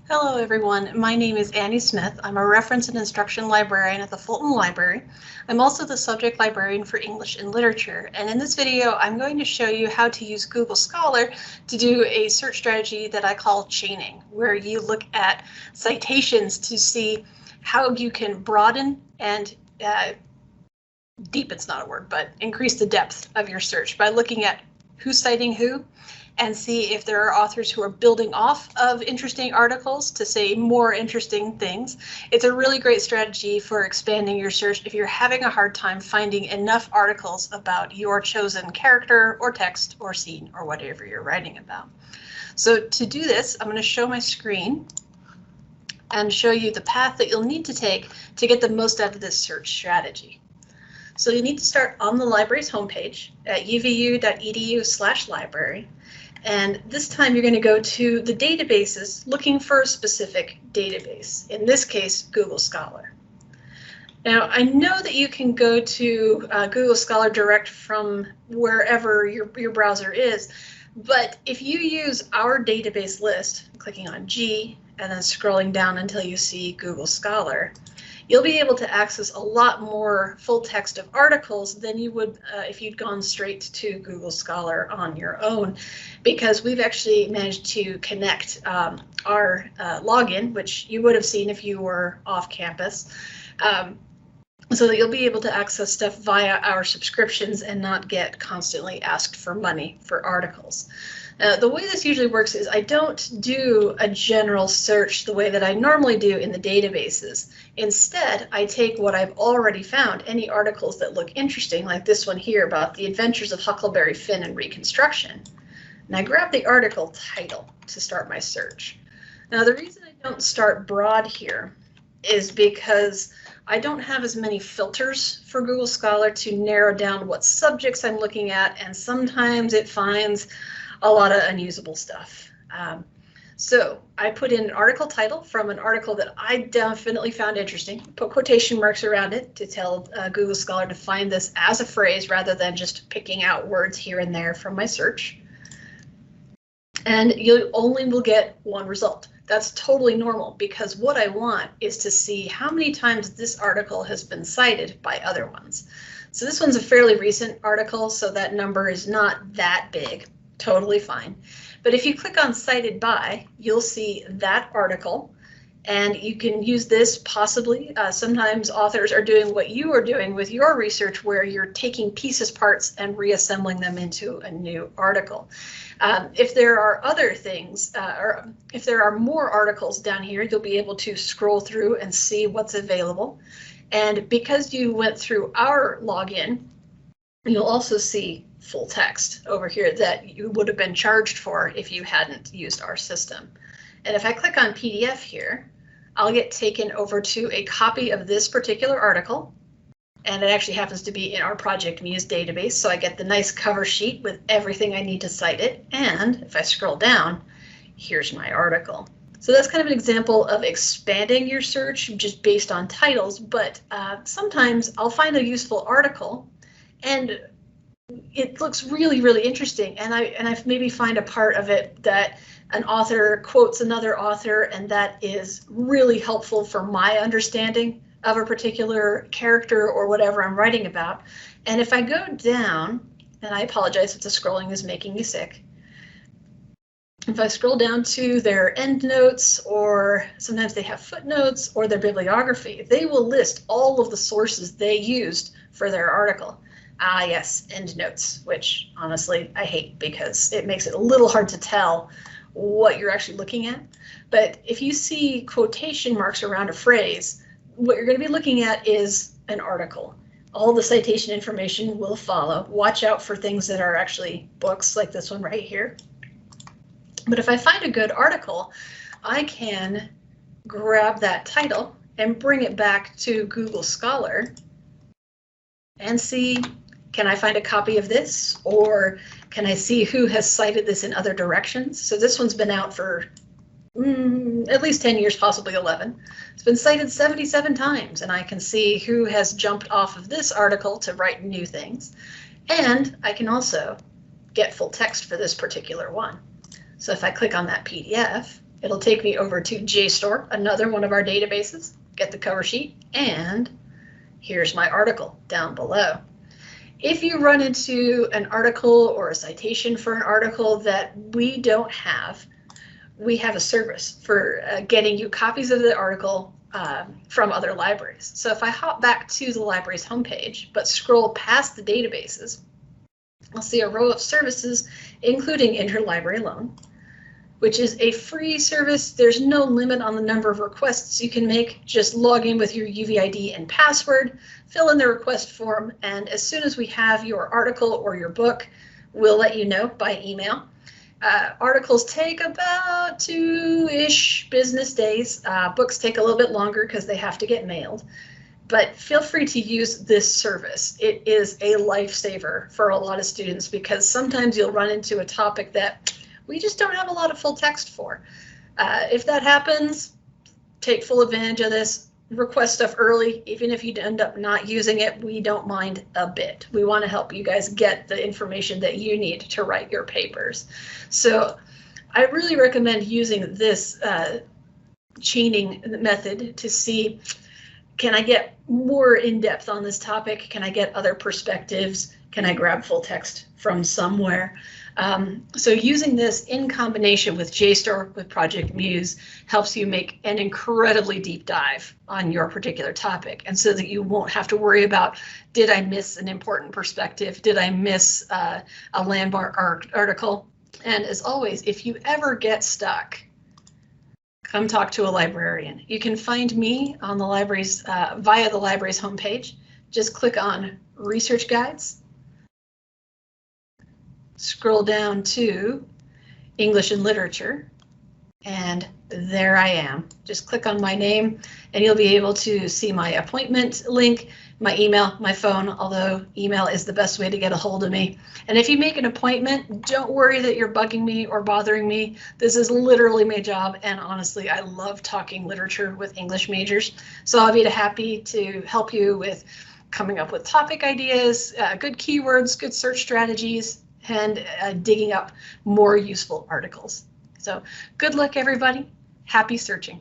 Hello everyone, my name is Annie Smith. I'm a reference and instruction librarian at the Fulton Library. I'm also the subject librarian for English and Literature, and in this video I'm going to show you how to use Google Scholar to do a search strategy that I call chaining, where you look at citations to see how you can broaden and deepen's not a word, but increase the depth of your search by looking at who's citing who, and see if there are authors who are building off of interesting articles to say more interesting things. It's a really great strategy for expanding your search if you're having a hard time finding enough articles about your chosen character or text or scene or whatever you're writing about. So to do this, I'm going to show my screen and show you the path that you'll need to take to get the most out of this search strategy. So you need to start on the library's homepage at uvu.edu/library. And this time you're going to go to the databases looking for a specific database, in this case, Google Scholar. Now, I know that you can go to Google Scholar direct from wherever your browser is, but if you use our database list, clicking on G and then scrolling down until you see Google Scholar, you'll be able to access a lot more full text of articles than you would if you'd gone straight to Google Scholar on your own, because we've actually managed to connect our login, which you would have seen if you were off campus, so that you'll be able to access stuff via our subscriptions and not get constantly asked for money for articles. The way this usually works is I don't do a general search the way that I normally do in the databases. Instead, I take what I've already found, any articles that look interesting, like this one here about the adventures of Huckleberry Finn and Reconstruction, and I grab the article title to start my search. Now, the reason I don't start broad here is because I don't have as many filters for Google Scholar to narrow down what subjects I'm looking at, and sometimes it finds a lot of unusable stuff. So I put in an article title from an article that I definitely found interesting, put quotation marks around it to tell Google Scholar to find this as a phrase rather than just picking out words here and there from my search. And you only will get one result. That's totally normal, because what I want is to see how many times this article has been cited by other ones. So this one's a fairly recent article, so that number is not that big. Totally fine. But if you click on cited by, you'll see that article, and you can use this possibly. Sometimes authors are doing what you are doing with your research, where you're taking pieces, parts, and reassembling them into a new article. If there are other things, or if there are more articles down here, you'll be able to scroll through and see what's available. And because you went through our login, you'll also see full text over here that you would have been charged for if you hadn't used our system. And if I click on PDF here, I'll get taken over to a copy of this particular article, and it actually happens to be in our Project Muse database, so I get the nice cover sheet with everything I need to cite it. And if I scroll down, here's my article. So that's kind of an example of expanding your search just based on titles, but sometimes I'll find a useful article and it looks really, really interesting, and I maybe find a part of it that an author quotes another author, and that is really helpful for my understanding of a particular character or whatever I'm writing about. And if I go down, and I apologize if the scrolling is making me sick, if I scroll down to their endnotes, or sometimes they have footnotes, or their bibliography, they will list all of the sources they used for their article. Ah, yes, endnotes, which honestly I hate because it makes it a little hard to tell what you're actually looking at. But if you see quotation marks around a phrase, what you're going to be looking at is an article. All the citation information will follow. Watch out for things that are actually books, like this one right here. But if I find a good article, I can grab that title and bring it back to Google Scholar and see, can I find a copy of this, or can I see who has cited this in other directions? So this one's been out for at least 10 years, possibly 11. It's been cited 77 times, and I can see who has jumped off of this article to write new things. And I can also get full text for this particular one. So if I click on that PDF, It'll take me over to JSTOR, another one of our databases, get the cover sheet, and here's my article down below. If you run into an article or a citation for an article that we don't have, we have a service for getting you copies of the article from other libraries. So if I hop back to the library's homepage, but scroll past the databases, I'll see a row of services, including Interlibrary Loan, which is a free service. There's no limit on the number of requests you can make. Just log in with your UVID and password, fill in the request form, and as soon as we have your article or your book, we'll let you know by email. Articles take about 2-ish business days. Books take a little bit longer because they have to get mailed. But feel free to use this service. It is a lifesaver for a lot of students because sometimes you'll run into a topic that we just don't have a lot of full text for. If that happens, take full advantage of this. Request stuff early. Even if you end up not using it, we don't mind a bit. We want to help you guys get the information that you need to write your papers. So I really recommend using this chaining method to see, can I get more in depth on this topic? Can I get other perspectives? Can I grab full text from somewhere? So using this in combination with JSTOR, with Project Muse, helps you make an incredibly deep dive on your particular topic, and so that you won't have to worry about, did I miss an important perspective? Did I miss a landmark article? And as always, if you ever get stuck, come talk to a librarian. You can find me on the library's via the library's homepage. Just click on Research Guides. Scroll down to English and Literature, and there I am. Just click on my name and you'll be able to see my appointment link, my email, my phone, although email is the best way to get a hold of me. And if you make an appointment, don't worry that you're bugging me or bothering me. This is literally my job, and honestly, I love talking literature with English majors. So I'll be happy to help you with coming up with topic ideas, good keywords, good search strategies, and digging up more useful articles. So good luck, everybody. Happy searching.